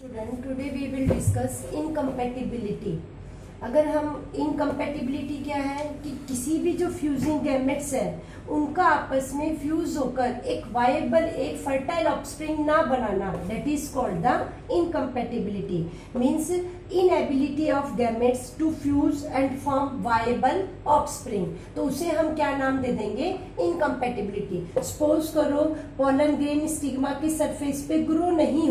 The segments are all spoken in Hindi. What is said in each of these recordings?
Student today we will discuss incompatibility. अगर हम इनकम्पैटिबिलिटी क्या है कि किसी भी जो फ्यूजिंग गैमेट्स है उनका आपस में फ्यूज होकर एक वायबल एक फर्टाइल ऑफस्प्रिंग ना बनाना, that is called the incompatibility. Means inability of gametes to fuse and form viable offspring. तो उसे हम क्या नाम दे देंगे? इनकम्पैटिबिलिटी। सपोज करो पोलन ग्रेन स्टिग्मा की सरफेस पे ग्रो नहीं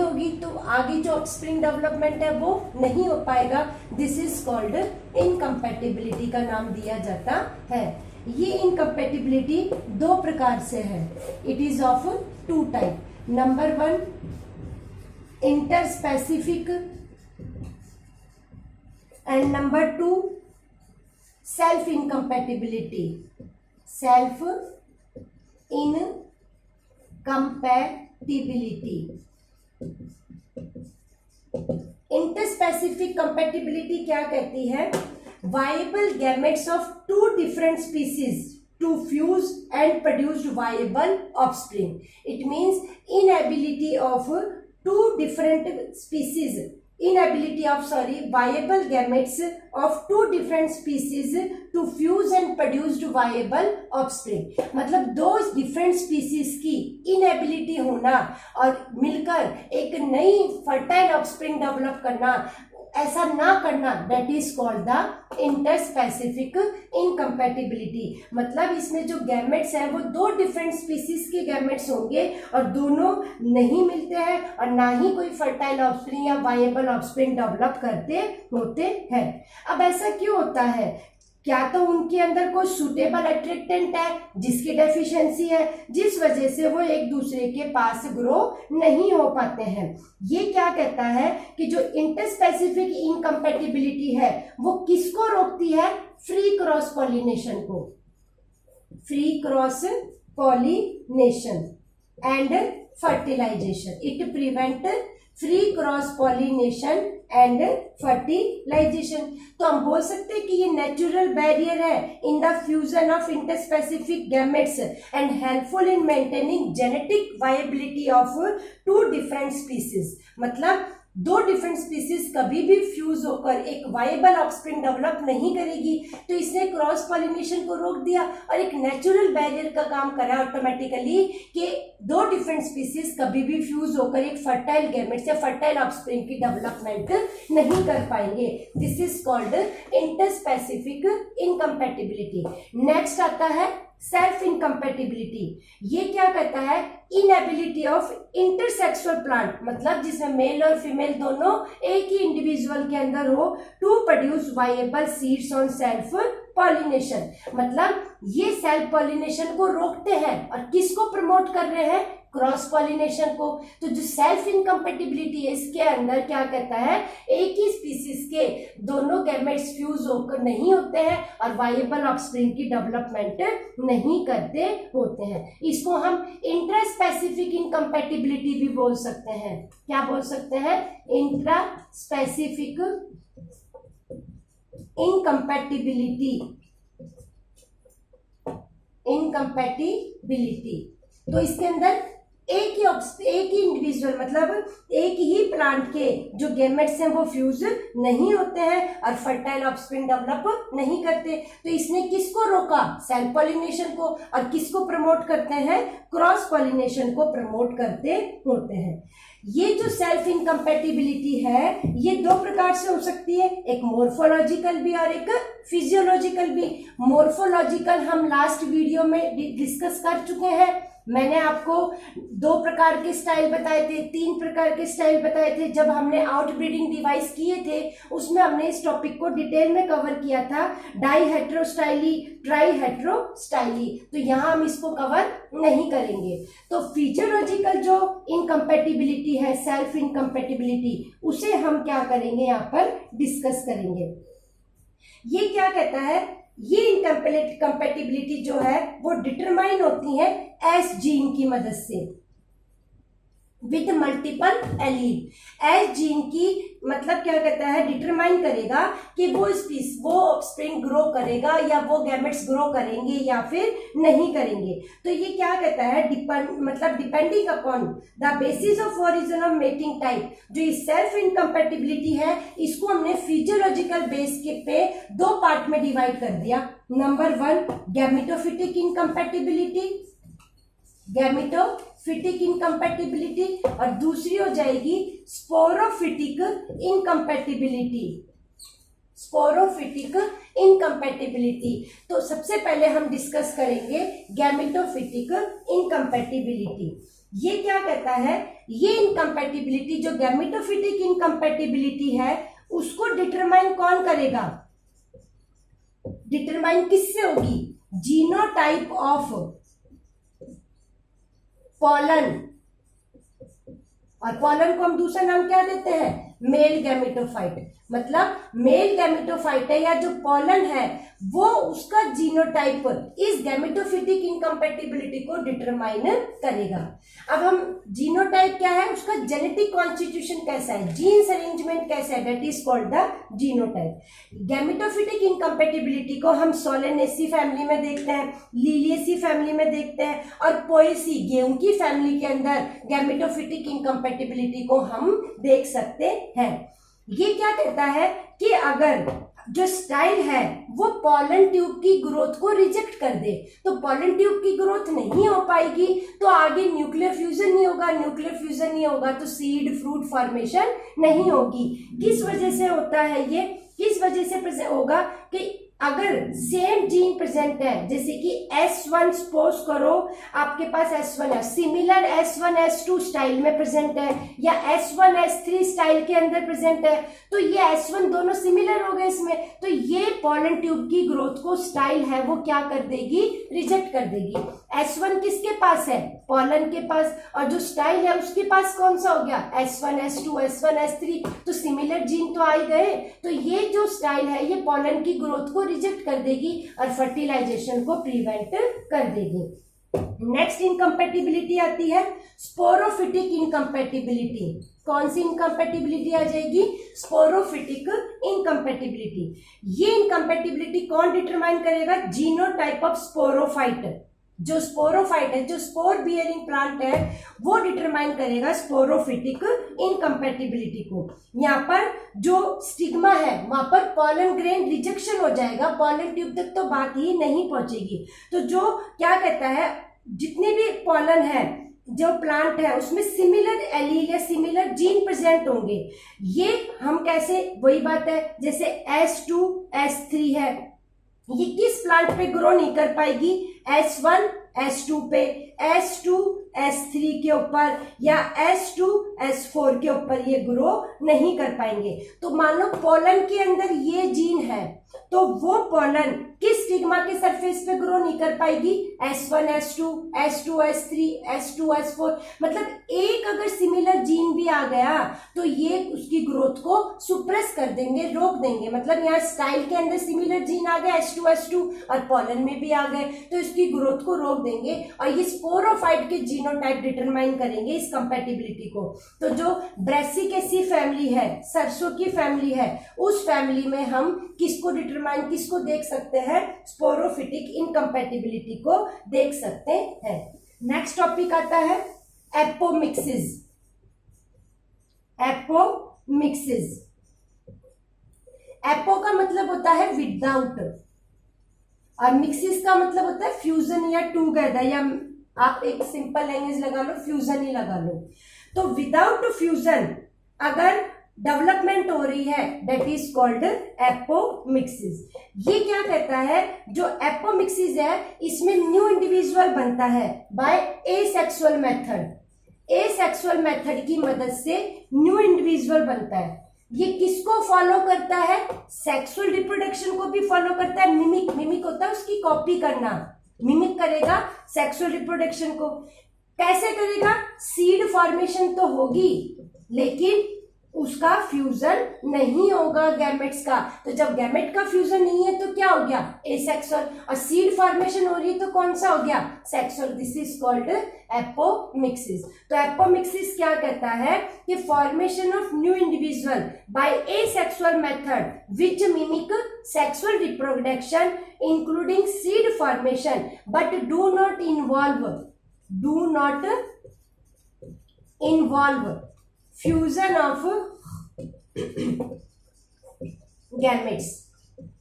होगी तो आगे जो ऑफस्प्रिंग डेवलपमेंट है वो नहीं हो पाएगा। दिस इज कॉल्ड इनकम्पैटिबिलिटी का नाम दिया जाता है। ये इनकम्पैटिबिलिटी दो प्रकार से है। It is of two type. Number one, interspecific, and number two self incompatibility. Self incompatibility. Interspecific compatibility क्या कहती है? Viable gametes of two different species to fuse and produce viable offspring. It means inability of viable gametes of two different species to fuse and produce viable offspring. मतलब दो डिफरेंट स्पीसीज की इनएबिलिटी होना और मिलकर एक नई फर्टाइल ऑफस्प्रिंग डेवलप करना, ऐसा ना करना, that is called the interspecific incompatibility. मतलब इसमें जो गैमेट्स हैं वो दो डिफरेंट स्पीसीज के गैमेट्स होंगे और दोनों नहीं मिलते हैं और ना ही कोई फर्टाइल ऑफस्प्रिंग या वायबल ऑफस्प्रिंग डेवलप करते होते हैं। अब ऐसा क्यों होता है? क्या तो उनके अंदर कोई सुटेबल अट्रैक्टेंट है जिसकी डेफिशिएंसी है, जिस वजह से वो एक दूसरे के पास ग्रो नहीं हो पाते हैं। ये क्या कहता है कि जो इंटरस्पेसिफिक इनकम्पैटिबिलिटी है वो किसको रोकती है? फ्री क्रॉस पॉलिनेशन को। Free cross pollination and fertilisation. It prevent free cross pollination and fertilisation. तो हम बोल सकते हैं कि ये नेचुरल बैरियर है in the fusion of interspecific gametes and helpful in maintaining genetic viability of two different species. मतलब दो डिफरेंट स्पीसीज कभी भी फ्यूज होकर एक वायबल ऑफस्प्रिंग डेवलप नहीं करेगी, तो इसने क्रॉस पॉलिनेशन को रोक दिया और एक नेचुरल बैरियर का काम करा ऑटोमेटिकली कि दो डिफरेंट स्पीसीज कभी भी फ्यूज होकर एक फर्टाइल गैमेट्स या फर्टाइल ऑफस्प्रिंग की डेवलपमेंट नहीं कर पाएंगे। This is called interspecific incompatibility. Next आता है सेल्फ इनकम्पैटिबिलिटी। ये क्या कहता है? इनएबिलिटी ऑफ इंटरसेक्सुअल प्लांट, मतलब जिसमें मेल और फीमेल दोनों एक ही इंडिविजुअल के अंदर हो, to produce viable seeds on self pollination. मतलब ये सेल्फ पॉलिनेशन को रोकते हैं और किसको प्रमोट कर रहे हैं? क्रॉस पॉलिनेशन को। तो जो सेल्फ इनकम्पैटिबिलिटी है इसके अंदर क्या कहता है? एक ही स्पीसीज के दोनों गैमेट्स फ्यूज होकर नहीं होते हैं और वायबल ऑफस्प्रिंग की डेवलपमेंट नहीं करते होते हैं। इसको हम इंट्रास्पेसिफिक इनकम्पैटिबिलिटी भी बोल सकते हैं। क्या बोल सकते हैं? Intraspecific incompatibility. तो इसके अंदर एक ही इंडिविजुअल मतलब एक ही प्लांट के जो गैमेट्स हैं वो फ्यूज नहीं होते हैं और फर्टाइल ऑफस्प्रिंग डेवलप नहीं करते। तो इसने किसको रोका? सेल्फ पॉलिनेशन को। और किसको प्रमोट करते हैं? क्रॉस पॉलिनेशन को प्रमोट करते होते हैं। ये जो सेल्फ इनकम्पैटिबिलिटी है ये दो प्रकार से हो सकती है, एक मोर्फोलॉजिकल भी और एक फिजियोलॉजिकल भी। मोर्फोलॉजिकल हम लास्ट वीडियो में डिस्कस कर चुके हैं। मैंने आपको दो प्रकार के स्टाइल बताए थे, तीन प्रकार के स्टाइल बताए थे। जब हमने आउटब्रीडिंग डिवाइस किए थे उसमें हमने इस टॉपिक को डिटेल में कवर किया था, डाई हेट्रोस्टाइली, ट्राई हेट्रोस्टाइली। तो यहाँ हम इसको कवर नहीं करेंगे। तो फिजियोलॉजिकल जो इनकम्पैटिबिलिटी है, सेल्फ इनकम्पैटिबिलिटी, उसे हम क्या करेंगे? यहाँ पर डिस्कस करेंगे। ये क्या कहता है? ये इनकम्पैटिबिलिटी जो है वो डिटरमाइन होती है एस जीन की मदद से। With multiple allele. S gene की मतलब क्या कहता है, डिटरमाइन करेगा कि वो स्पीस वो ऑफस्प्रिंग ग्रो करेगा या वो गैमेट्स ग्रो करेंगे या फिर नहीं करेंगे। तो ये क्या कहता है, मतलब depending upon the basis of origin of mating type. जो ये सेल्फ इनकम्पैटिबिलिटी है इसको हमने फिजियोलॉजिकल बेस के पे दो पार्ट में डिवाइड कर दिया। Number 1 gametophytic incompatibility, gametophytic incompatibility, और दूसरी हो जाएगी स्पोरोफिटिक इनकम्पैटिबिलिटी, स्पोरोफिटिक इनकम्पैटिबिलिटी। तो सबसे पहले हम डिस्कस करेंगे गैमेटोफिटिक इनकम्पैटिबिलिटी। ये क्या कहता है, ये इनकम्पैटिबिलिटी जो गैमेटोफिटिक इनकम्पैटिबिलिटी है उसको डिटरमाइन कौन करेगा, डिटरमाइन किससे होगी, जीनोटाइप ऑफ पॉलन, और पॉलन को हम दूसरा नाम क्या देते हैं, मेल गैमेटोफाइट। मतलब मेल गैमेटोफाइट है या जो पॉलन है वो उसका जीनोटाइप इस गैमेटोफिटिक इनकम्पैटिबिलिटी को डिटरमाइन करेगा। अब हम जीनोटाइप क्या है, उसका जेनेटिक कॉन्स्टिट्यूशन कैसा है, जीन्स अरेंजमेंट कैसा है, that is called the genotype. Gametophytic incompatibility को हम सोलेनेसी फैमिली में देखते हैं, लिलिएसी फैमिली में देखते हैं, और पोएसी गेहूं की फैमिली के अंदर गैमेटोफिटिक इनकम्पैटिबिलिटी को हम देख सकते हैं। ये क्या कहता है कि अगर जो स्टाइल है वो पॉलन ट्यूब की ग्रोथ को रिजेक्ट कर दे तो पॉलन ट्यूब की ग्रोथ नहीं हो पाएगी, तो आगे न्यूक्लियर फ्यूजन नहीं होगा, न्यूक्लियर फ्यूजन नहीं होगा तो सीड फ्रूट फॉर्मेशन नहीं होगी। किस वजह से होता है ये, किस वजह से होगा कि अगर सेम जीन प्रेजेंट है, जैसे कि S1 सपोज करो आपके पास S1 है, सिमिलर S1 S2 स्टाइल में प्रेजेंट है या S1 S3 स्टाइल के अंदर प्रेजेंट है, तो ये S1 दोनों सिमिलर हो गए इसमें, तो ये पॉलन ट्यूब की ग्रोथ को स्टाइल है वो क्या कर देगी, रिजेक्ट कर देगी। S1 किसके पास है, पॉलन के पास, और जो स्टाइल है उसके पास कौन सा हो गया, S1 S2 S1 S3, तो सिमिलर जीन तो आ ही गए, तो ये जो स्टाइल है ये पॉलन की ग्रोथ को रिजेक्ट कर देगी और फर्टिलाइजेशन को प्रिवेंट कर देगी। नेक्स्ट इनकम्पैटिबिलिटी आती है स्पोरोफिटिक इनकम्पैटिबिलिटी। कौन सी इनकम्पैटिबिलिटी आ जाएगी, स्पोरोफिटिक इनकम्पैटिबिलिटी। ये इनकम्पैटिबिलिटी कौन डिटरमाइन करेगा, जीनोटाइप ऑफ स्पोरोफाइट। जो स्पोरोफाइट है, जो स्पोर बियरिंग प्लांट है वो डिटरमाइन करेगा स्पोरोफिटिक इनकम्पैटिबिलिटी को। यहाँ पर जो स्टिग्मा है वहां पर पॉलन ग्रेन रिजेक्शन हो जाएगा, पॉलन ट्यूब तक तो बात ही नहीं पहुंचेगी। तो जो क्या कहता है, जितने भी पॉलन है जो प्लांट है उसमें सिमिलर एलील या सिमिलर जीन प्रेजेंट होंगे। ये हम कैसे, वही बात है जैसे S2 S3 है, ये किस प्लांट पे ग्रो नहीं कर पाएगी, S1 S2 पे, S2 S3 के ऊपर या S2 S4 के ऊपर ये ग्रो नहीं कर पाएंगे। तो मान लो पॉलन के अंदर ये जीन है तो वो पॉलन किस स्टिग्मा के सरफेस पे ग्रो नहीं कर पाएगी, S1 S2 S2 S3 S2 S4। मतलब एक अगर सिमिलर जीन भी आ गया तो ये उसकी ग्रोथ को सुप्रेस कर देंगे, रोक देंगे। मतलब यहाँ स्टाइल के अंदर सिमिलर जीन आ गया S2 S2 और पॉलन में भी आ गए तो इसकी ग्रोथ को रोक देंगे, और ये स्पोरोफाइट के जीनोटाइप डिटरमाइन करेंगे इस कंपैटिबिलिटी को। तो जो ब्रेसिकेसी फैमिली है, सरसों की फैमिली है, उस फैमिली में हम किसको डिटरमाइन, किसको देख सकते हैं, स्पोरोफिटिक इनकम्पैटिबिलिटी को देख सकते हैं। नेक्स्ट टॉपिक आता है एपोमिक्सिस। एपोमिक्सिस, एपो का मतलब होता है विदाउट और मिक्सिस का मतलब होता है फ्यूजन या टूगेदर, या आप एक सिंपल लैंग्वेज लगा लो, फ्यूजन ही लगा लो। तो विदाउट फ्यूजन अगर डेवलपमेंट हो रही है दैट इज कॉल्ड एपोमिक्सिस। ये क्या कहता है, जो एपोमिक्सिस है इसमें न्यू इंडिविजुअल बनता है by asexual method. Asexual method की मदद से न्यू इंडिविजुअल बनता है। ये किसको फॉलो करता है, सेक्सुअल रिप्रोडक्शन को भी फॉलो करता है। मिमिक, मिमिक होता है उसकी कॉपी करना, मिमिक करेगा सेक्सुअल रिप्रोडक्शन को। कैसे करेगा, सीड फॉर्मेशन तो होगी लेकिन उसका फ्यूजन नहीं होगा गैमेट्स का। तो जब गैमेट का फ्यूजन नहीं है तो क्या हो गया, एसेक्सुअल। और सीड फॉर्मेशन हो रही है तो कौन सा हो गया, sexual. This is called apomixis. तो एपोमिक्सिस क्या कहता है कि formation of new individual bye asexual method which mimic sexual reproduction including seed formation but do not involve fusion of gametes.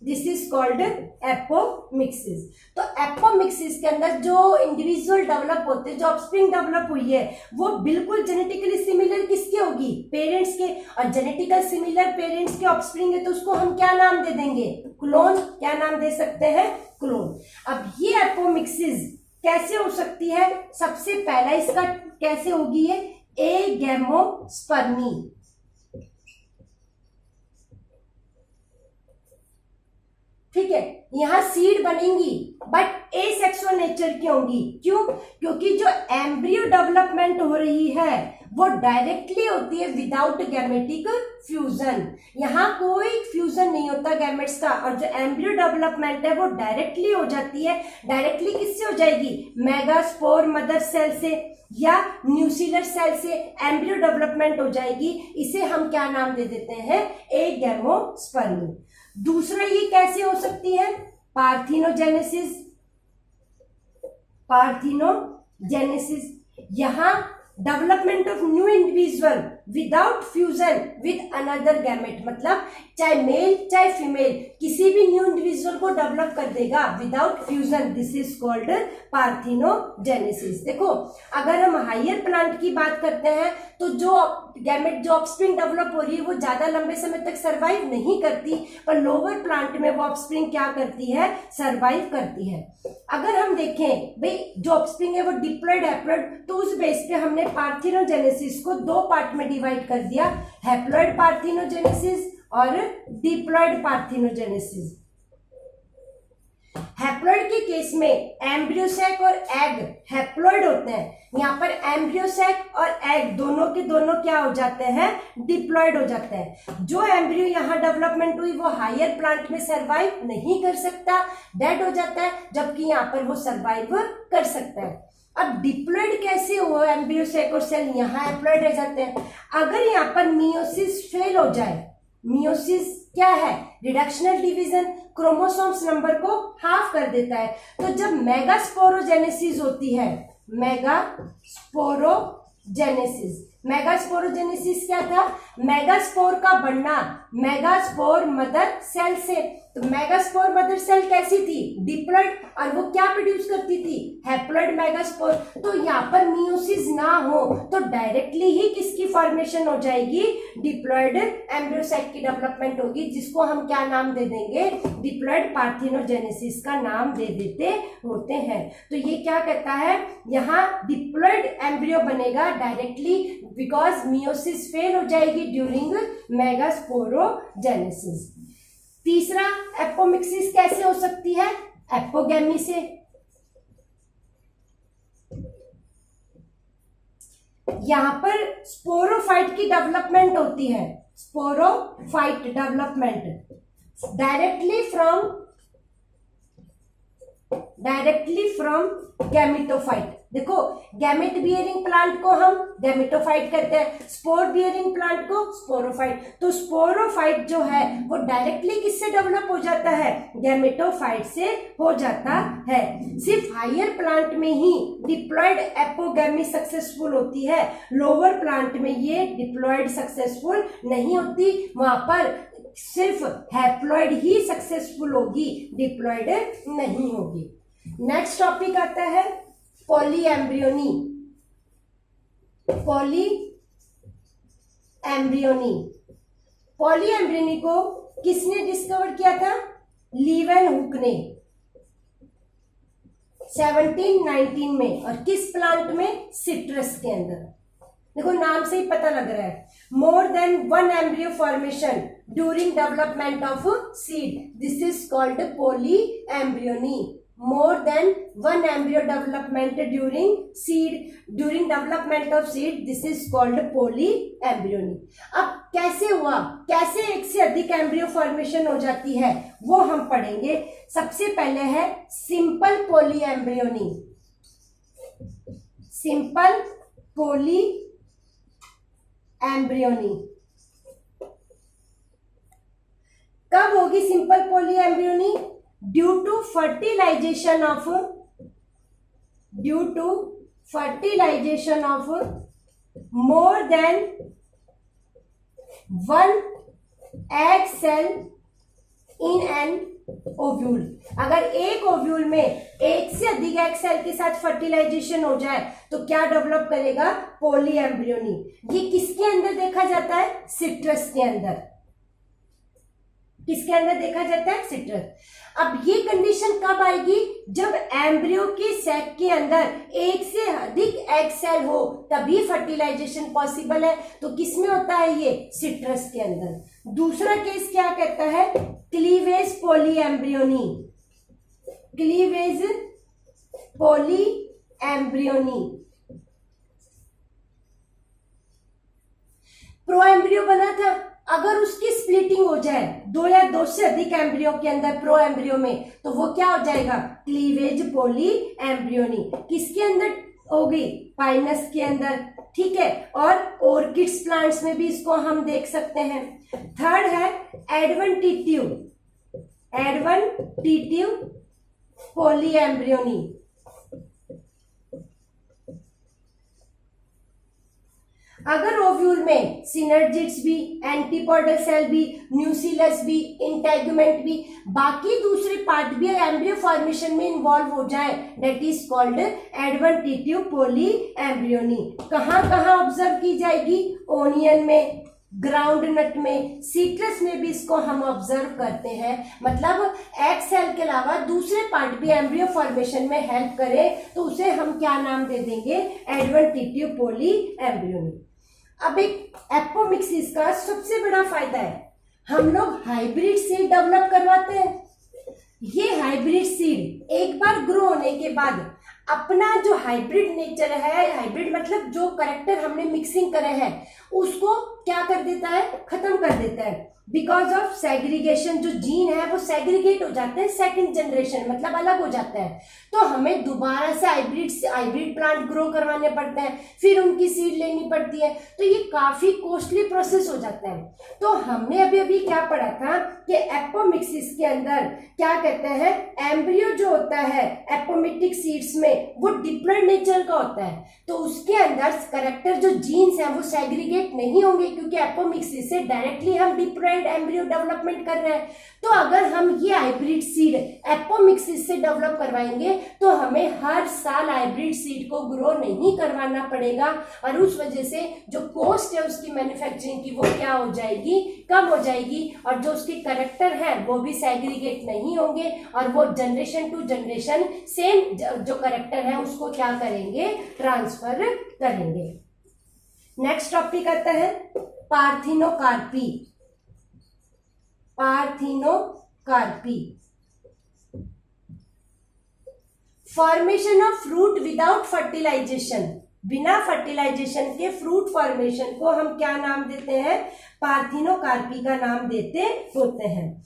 This is called apomixis. तो एपोमिक्सिस के अंदर जो इंडिविजुअल डेवलप होते हैं, जो ऑफस्प्रिंग डेवलप हुई है, वो बिल्कुल जेनेटिकली सिमिलर किसके होगी, पेरेंट्स के। और जेनेटिकल सिमिलर पेरेंट्स के ऑफस्प्रिंग है तो उसको हम क्या नाम दे देंगे, क्लोन। क्या नाम दे सकते हैं, क्लोन। अब ये एपोमिक्सिस कैसे हो सकती है, सबसे पहला इसका कैसे होगी, ये एगैमोस्पर्मी। ठीक है, यहां सीड बनेंगी बट एसेक्सुअल नेचर की होंगी। क्यों, क्योंकि जो एम्ब्रियो डेवलपमेंट हो रही है वो डायरेक्टली होती है विदाउट गैमेटिक फ्यूजन। यहाँ कोई फ्यूजन नहीं होता गैमेट्स का, और जो एम्ब्रियो डेवलपमेंट है वो डायरेक्टली हो जाती है। डायरेक्टली किससे हो जाएगी, मेगास्पोर मदर सेल से या न्यूसिलर सेल से एम्ब्रियो डेवलपमेंट हो जाएगी। इसे हम क्या नाम दे देते हैं, एगैमोस्पर्मी। दूसरा ये कैसे हो सकती है, पार्थिनोजेनेसिस। यहां development of new individual without fusion with another gamete, मतलब चाहे मेल चाहे फीमेल किसी भी न्यू इंडिविजुअल को डेवलप कर देगा without fusion. This is called parthenogenesis. देखो, अगर हम हायर प्लांट की बात करते हैं तो जो गैमेट, जो ऑफस्प्रिंग डेवलप हो रही है वो ज्यादा लंबे समय तक सरवाइव नहीं करती, पर लोअर प्लांट में वो ऑफस्प्रिंग क्या करती है, सरवाइव करती है। अगर हम देखें भाई जो ऑफस्प्रिंग है वो डिप्लॉयड हैप्लॉयड, तो उस बेस पे हमने पार्थिनोजेनेसिस को दो पार्ट में डिवाइड कर दिया, हैप्लॉयड पार्थिनोजेनेसिस और डिप्लॉयड पार्थिनोजेनेसिस। हैप्लॉयड के केस में एम्ब्रियोसैक और एग हैप्लॉयड होते हैं। यहाँ पर एम्ब्रियोसैक और एग दोनों के दोनों क्या हो जाते हैं, डिप्लॉयड हो जाते हैं। जो एम्ब्रियो यहाँ डेवलपमेंट हुई वो हायर प्लांट में सरवाइव नहीं कर सकता, डेड हो जाता है, जबकि यहाँ पर वो सरवाइव कर सकता है। अब डिप्लॉयड कैसे हुआ, एम्ब्रियोसैक और सेल यहाँ हैप्लॉयड रह जाते हैं। अगर यहाँ पर मियोसिस फेल हो जाए, मियोसिस क्या है, रिडक्शनल डिवीजन, क्रोमोसोम्स नंबर को हाफ कर देता है। तो जब मेगास्पोरोजेनेसिस होती है, मेगास्पोरोजेनेसिस क्या था, मेगास्पोर का बनना मेगास्पोर मदर सेल से। तो मेगास्पोर मदर सेल कैसी थी, डिप्लॉयड, और वो क्या प्रोड्यूस करती थी, हैप्लॉयड मेगास्पोर। तो यहाँ पर मियोसिस ना हो तो डायरेक्टली ही किसकी फॉर्मेशन हो जाएगी, डिप्लॉयड एम्ब्रियोसैक की डेवलपमेंट होगी, जिसको हम क्या नाम दे देंगे, डिप्लॉयड पार्थिनोजेनेसिस का नाम दे देते होते हैं। तो ये क्या कहता है, यहाँ डिप्लॉयड एम्ब्रियो बनेगा डायरेक्टली बिकॉज मियोसिस फेल हो जाएगी ड्यूरिंग मेगास्पोरोजेनेसिस। तीसरा, एपोमिक्सिस कैसे हो सकती है, एपोगैमी से। यहां पर स्पोरोफाइट की डेवलपमेंट होती है, sporophyte development directly from gametophyte. देखो, गैमेट बियरिंग प्लांट को हम गैमेटोफाइट कहते हैं, स्पोर बियरिंग प्लांट को स्पोरोफाइट। तो स्पोरोफाइट जो है वो डायरेक्टली किससे डेवलप हो जाता है, गैमेटोफाइट से हो जाता है। सिर्फ हायर प्लांट में ही डिप्लॉयड एपोगैमी सक्सेसफुल होती है, लोअर प्लांट में ये डिप्लॉयड सक्सेसफुल नहीं होती, वहां पर सिर्फ हैप्लॉयड ही सक्सेसफुल होगी, डिप्लॉयड नहीं होगी। नेक्स्ट टॉपिक आता है पॉलीएम्ब्रियोनी। पॉलीएम्ब्रियोनी को किसने डिस्कवर किया था, लीवेनहुक ने 1719 में, और किस प्लांट में, सिट्रस के अंदर। देखो, नाम से ही पता लग रहा है, मोर than one embryo formation during development of seed, this is called polyembryony. more than one embryo development during development of seed, this is called polyembryony। अब कैसे हुआ, कैसे एक से अधिक एम्ब्रियो फॉर्मेशन हो जाती है, वो हम पढ़ेंगे। सबसे पहले है simple polyembryony. Simple polyembryony कब होगी simple polyembryony? Due to fertilisation of more than one egg cell in an ovule. अगर एक ओव्यूल में एक से अधिक एग सेल के साथ फर्टिलाइजेशन हो जाए तो क्या डेवलप करेगा? Poly embryony. ये किसके अंदर देखा जाता है? सिट्रस के अंदर। किसके अंदर देखा जाता है? सिट्रस। अब ये कंडीशन कब आएगी? जब एम्ब्रियो के सैक के अंदर एक से अधिक एग सेल हो, तभी फर्टिलाइजेशन पॉसिबल है। तो किसमें होता है ये? सिट्रस के अंदर। दूसरा केस क्या कहता है? Cleavage poly embryony. Cleavage poly embryony. Pro embryo बना था, अगर उसकी स्प्लिटिंग हो जाए दो या दो से अधिक एम्ब्रियो के अंदर, प्रो एम्ब्रियो में, तो वो क्या हो जाएगा? Cleavage poly embryony. किसके अंदर होगी? पाइनस के अंदर, ठीक है। और ऑर्किड्स प्लांट्स में भी इसको हम देख सकते हैं। थर्ड है एडवेंटिटिव पॉली एम्ब्रियोनी। अगर ओव्यूल में सिनर्जिड्स भी, एंटीपोडल सेल भी, न्यूसिलस भी, इंटेगुमेंट भी, बाकी दूसरे पार्ट भी एम्ब्रियो फॉर्मेशन में इन्वॉल्व हो जाए, that is called adventitive polyembryony. कहाँ कहाँ ऑब्जर्व की जाएगी? ओनियन में, ग्राउंड नट में, सीट्रस में भी इसको हम ऑब्जर्व करते हैं। मतलब एग सेल के अलावा दूसरे पार्ट भी एम्ब्रियो फॉर्मेशन में हेल्प करें तो उसे हम क्या नाम दे देंगे? एडवेंटिटिव पॉली एम्ब्रियोनी। अब एक एपोमिक्सिस का सबसे बड़ा फायदा है, हम लोग हाइब्रिड सीड डेवलप करवाते हैं। ये हाइब्रिड सीड एक बार ग्रो होने के बाद अपना जो हाइब्रिड नेचर है, हाइब्रिड मतलब जो कैरेक्टर हमने मिक्सिंग करे हैं, उसको क्या कर देता है? खत्म कर देता है। बिकॉज ऑफ सेग्रीगेशन, जो जीन है वो सेग्रीगेट हो जाते हैं सेकंड जनरेशन, मतलब अलग हो जाता है। तो हमें दोबारा से हाइब्रिड प्लांट ग्रो करवाने पड़ते हैं, फिर उनकी सीड लेनी पड़ती है, तो ये काफी कॉस्टली प्रोसेस हो जाता है। तो हमने अभी क्या पढ़ा था कि एपोमिक्सिस के अंदर क्या कहते हैं? एम्ब्रियो जो होता है एपोमिटिक सीड्स में वो डिप्लॉइड नेचर का होता है, तो उसके अंदर कैरेक्टर जो जीन्स हैं वो सेग्रीगेट नहीं होंगे, क्योंकि एपोमिक्सिस से डायरेक्टली हम डिप्लॉइड एम्ब्रियो डेवलपमेंट कर रहे हैं। तो अगर हम ये हाइब्रिड सीड एपोमिक्सिस से डेवलप करवाएंगे तो हमें हर साल हाइब्रिड सीड को ग्रो नहीं करवाना पड़ेगा, और उस वजह से जो कॉस्ट है उसकी मैन्युफैक्चरिंग की वो क्या हो जाएगी? कम हो जाएगी। और जो उसके कैरेक्टर है वो भी सेग्रीगेट नहीं होंगे, और वो जनरेशन टू जनरेशन सेम जो कैरेक्टर है उसको क्या करेंगे? ट्रांसफर करेंगे। नेक्स्ट टॉपिक आता है parthenocarpy. Formation of fruit without fertilisation. बिना फर्टिलाइजेशन के फ्रूट फॉर्मेशन को हम क्या नाम देते हैं? पार्थिनोकार्पी का नाम देते होते हैं।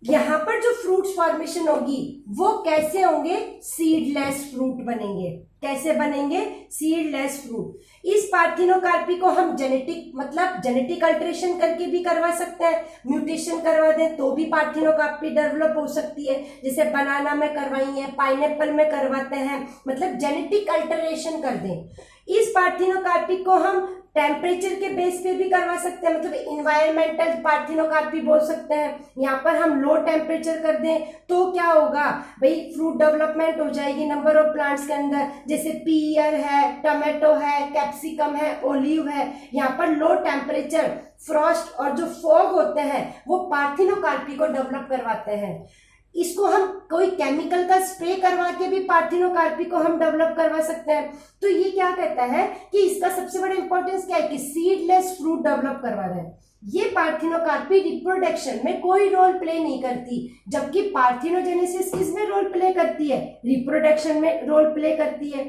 यहाँ पर जो फ्रूट फॉर्मेशन होगी वो कैसे होंगे? सीडलेस फ्रूट बनेंगे। कैसे बनेंगे? Seedless fruit. इस पार्थिनोकार्पी को हम जेनेटिक अल्टरेशन करके भी करवा सकते हैं, म्यूटेशन करवा दें तो भी पार्थिनोकार्पी डेवलप हो सकती है, जैसे बनाना में करवाई है, पाइनएप्पल में करवाते हैं, मतलब जेनेटिक अल्टरेशन कर दें। इस पार्थिनोकार्पी को हम टेम्परेचर के बेस पे भी करवा सकते हैं, मतलब इन्वायरमेंटल पार्थिनोकार्पी बोल सकते हैं। यहाँ पर हम लो टेम्परेचर कर दें तो क्या होगा भाई? फ्रूट डेवलपमेंट हो जाएगी नंबर ऑफ प्लांट्स के अंदर, जैसे पीयर है, टमाटो है, कैप्सिकम है, ओलिव है। यहाँ पर लो टेम्परेचर, फ्रॉस्ट और जो फॉग होते हैं वो पार्थिनोकार्पी को डेवलप करवाते हैं। इसको हम कोई केमिकल का स्प्रे करवा के भी पार्थिनोकार्पी को हम डेवलप करवा सकते हैं। तो ये क्या कहता है कि इसका सबसे बड़ा इंपॉर्टेंस क्या है कि सीडलेस फ्रूट डेवलप करवा रहे हैं। ये पार्थिनोकार्पी रिप्रोडक्शन में कोई रोल प्ले नहीं करती, जबकि पार्थिनोजेनेसिस किसमें रोल प्ले करती है? रिप्रोडक्शन में रोल प्ले करती है।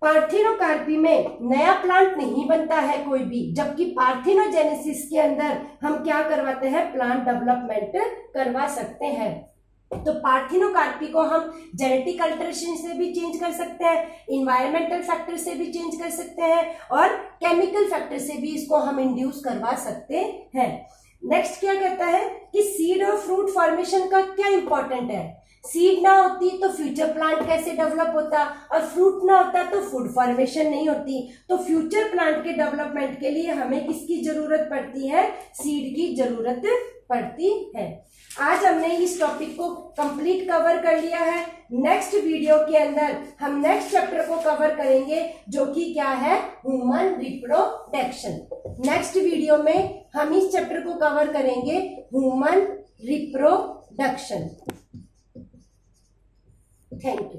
पार्थिनोकार्पी में नया प्लांट नहीं बनता है कोई भी, जबकि पार्थिनोजेनेसिस के अंदर हम क्या करवाते हैं, प्लांट डेवलपमेंट करवा सकते हैं। तो पार्थिनोकार्पी को हम जेनेटिक अल्टरेशन से भी चेंज कर सकते हैं, इन्वायरमेंटल फैक्टर से भी चेंज कर सकते हैं, और केमिकल फैक्टर से भी इसको हम इंड्यूस करवा सकते हैं। नेक्स्ट क्या कहता है कि सीड और फ्रूट फॉर्मेशन का क्या इंपॉर्टेंट है। सीड ना होती तो फ्यूचर प्लांट कैसे डेवलप होता, और फ्रूट ना होता तो फूड फॉर्मेशन नहीं होती। तो फ्यूचर प्लांट के डेवलपमेंट के लिए हमें किसकी जरूरत पड़ती है, सीड की जरूरत पड़ती है। आज हमने इस टॉपिक को कंप्लीट कवर कर लिया है। नेक्स्ट वीडियो के अंदर हम नेक्स्ट चैप्टर को कवर करेंगे, जो कि क्या है, ह्यूमन रिप्रोडक्शन। नेक्स्ट वीडियो में हम इस चैप्टर को कवर करेंगे, ह्यूमन रिप्रोडक्शन। Thank you.